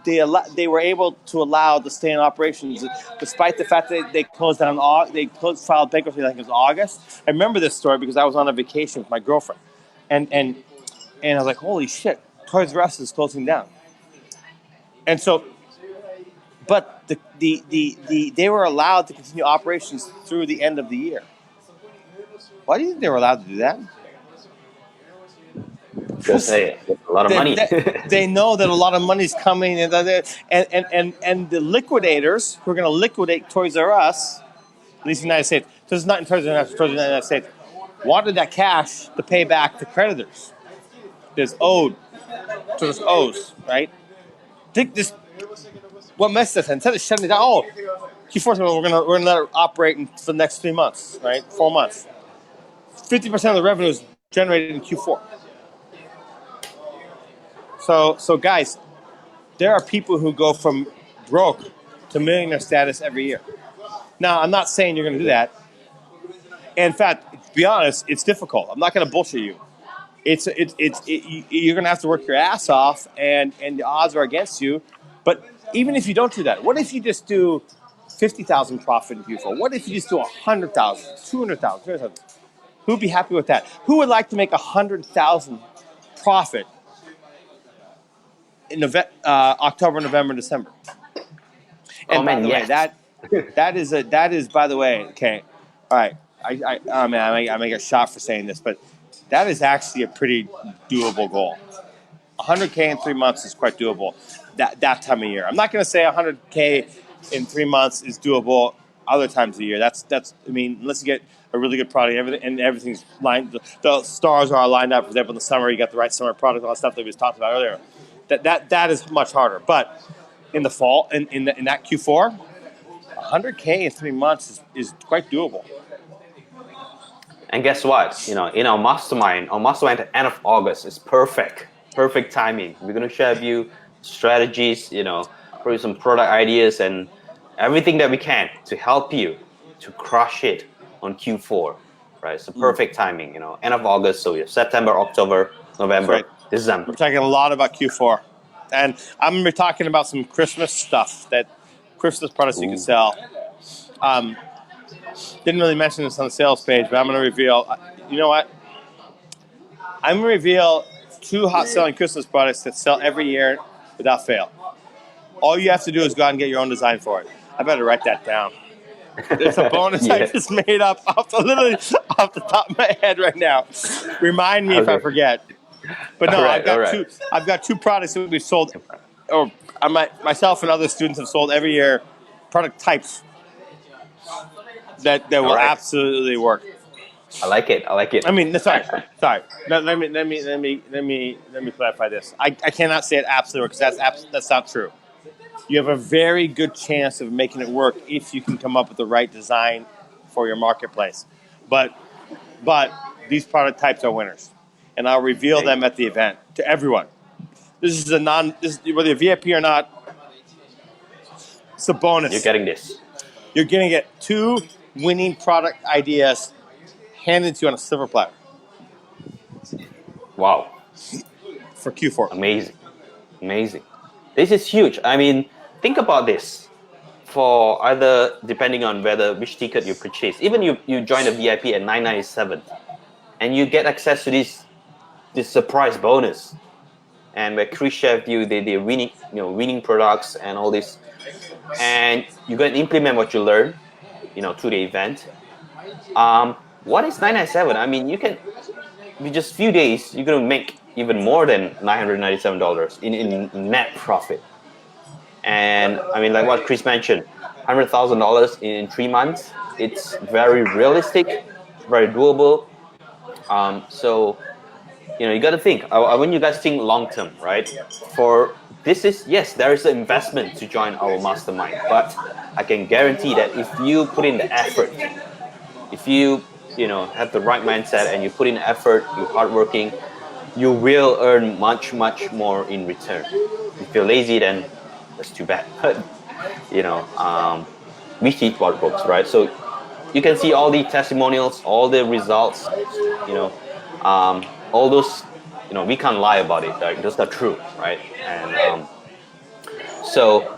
they were able to allow the stay in operations, despite the fact that they closed down. Filed bankruptcy. I think it was August. I remember this story because I was on a vacation with my girlfriend, and I was like, "Holy shit, Toys R Us is closing down." And so, but they were allowed to continue operations through the end of the year. Why do you think they were allowed to do that? Because hey, a lot of money. They know that a lot of money's coming, and the liquidators who are going to liquidate Toys R Us, at least in the United States, so it's not in Toys R Us, Toys R Us in the United States, wanted that cash to pay back to creditors. There's owed, so there's owes, right? Think this. What messed us? Instead of shutting it down, Q4, we're gonna let it operate for the next 3 months, right? 4 months. 50% of the revenue is generated in Q4. So guys, there are people who go from broke to millionaire status every year. Now, I'm not saying you're going to do that. In fact, to be honest, it's difficult. I'm not going to bullshit you. You're going to have to work your ass off, and the odds are against you. But even if you don't do that, what if you just do 50,000 profit in Q4? What if you just do 100,000, 200,000, 300,000? Who'd be happy with that? Who would like to make 100,000 profit in October, November, December? And by the way, that is by the way, okay, all right. I may get shot for saying this, but that is actually a pretty doable goal. 100K in 3 months is quite doable. That time of year. I'm not going to say 100K in 3 months is doable other times of the year. That's I mean, unless you get a really good product, everything's lined. The stars are lined up. For example, in the summer, you got the right summer product, all that stuff that we just talked about earlier. That is much harder. But in the fall, in that Q4, 100K in 3 months is quite doable. And guess what? In our mastermind at the end of August is perfect timing. We're gonna share with you strategies, probably some product ideas and everything that we can to help you to crush it on Q4. Right? So perfect timing. End of August, so September, October, November, right. December. We're talking a lot about Q4, and I'm gonna be talking about some Christmas stuff, Christmas products you can sell. Didn't really mention this on the sales page, but I'm going to reveal. You know what? I'm going to reveal 2 hot-selling Christmas products that sell every year without fail. All you have to do is go out and get your own design for it. I better write that down. It's a bonus I just made up literally off the top of my head right now. Remind me if I forget. But no, I've got 2 products that we've sold, or myself and other students have sold every year. Product types that will absolutely work. I like it. I mean, sorry. Let me clarify this. I cannot say it absolutely works. That's not true. You have a very good chance of making it work if you can come up with the right design for your marketplace. But these product types are winners, and I'll reveal them at the event to everyone. This is whether you're VIP or not. It's a bonus. You're getting this. You're going to get 2 winning product ideas handed to you on a silver platter. Wow. for Q4. Amazing. This is huge. I mean, think about this. For either, depending on which ticket you purchase, even you join a VIP at $9.97, and you get access to this surprise bonus, and where Chris shared you the winning products and all this, and you're going to implement what you learn, through the event. What is $9.97? I mean, you can, in just few days, you're going to make even more than $997 in net profit. And I mean, like what Chris mentioned, $100,000 in 3 months. It's very realistic, very doable. So you got to think. I want you guys think long term, right? For this is, yes, there is an investment to join our mastermind, but I can guarantee that if you put in the effort, if you have the right mindset and you put in effort, you're hardworking, you will earn much more in return. If you're lazy, then that's too bad. But we teach what works, right? So you can see all the testimonials, all the results, all those, we can't lie about it, right? Those are true, right? And so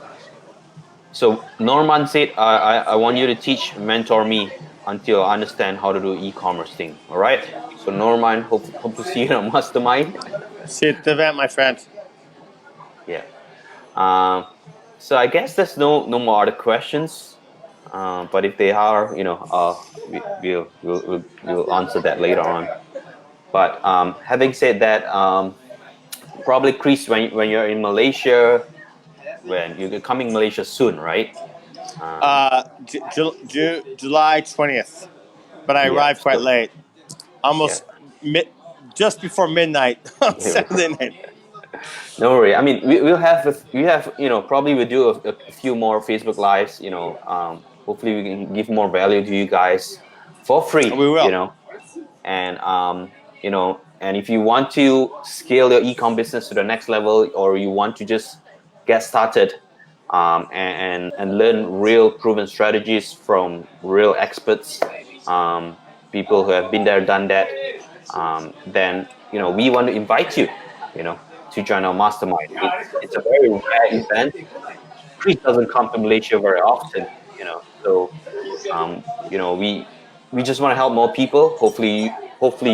Norman said, I want you to teach, mentor me until I understand how to do e-commerce thing. All right. So Norman, hope to see you in a mastermind. See you at the event, my friend. Yeah. So I guess there's no more other questions. But if they are, we'll answer that later on. But having said that, probably Chris, when you're in Malaysia, when you're coming Malaysia soon, right? July 20th, but I arrived quite late, almost just before midnight on Saturday night. No worry. I mean, we have probably we'll do a few more Facebook lives. Hopefully we can give more value to you guys for free. We will. And and if you want to scale your e-com business to the next level, or you want to just get started, and learn real proven strategies from real experts, people who have been there, done that, then we want to invite you, to join our mastermind. It's a very rare event. Chris doesn't come to Malaysia very often, so we just want to help more people. Hopefully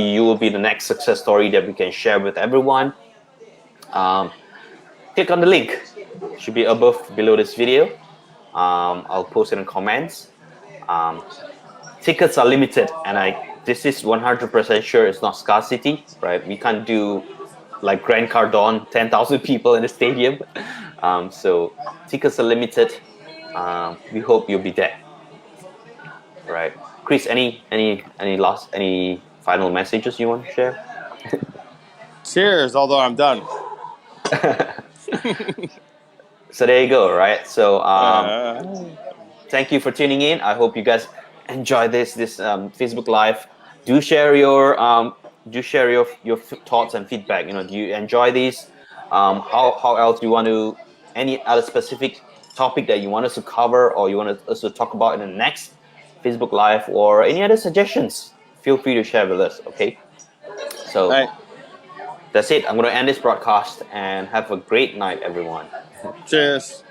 you will be the next success story that we can share with everyone. Click on the link, it should be below this video. I'll post it in comments. Tickets are limited, and this is 100% sure it's not scarcity, right? We can't do like Grant Cardone, 10,000 people in the stadium. So tickets are limited. We hope you'll be there. Right, Chris? Any final messages you want to share? Cheers. Although I'm done. So there you go. Right. So thank you for tuning in. I hope you guys enjoy this Facebook Live. Do share your thoughts and feedback. Do you enjoy these? How else do you want to? Any other specific topic that you want us to cover, or you want us to talk about in the next Facebook Live, or any other suggestions? Feel free to share with us. Okay. So that's it. I'm going to end this broadcast, and have a great night, everyone. Cheers.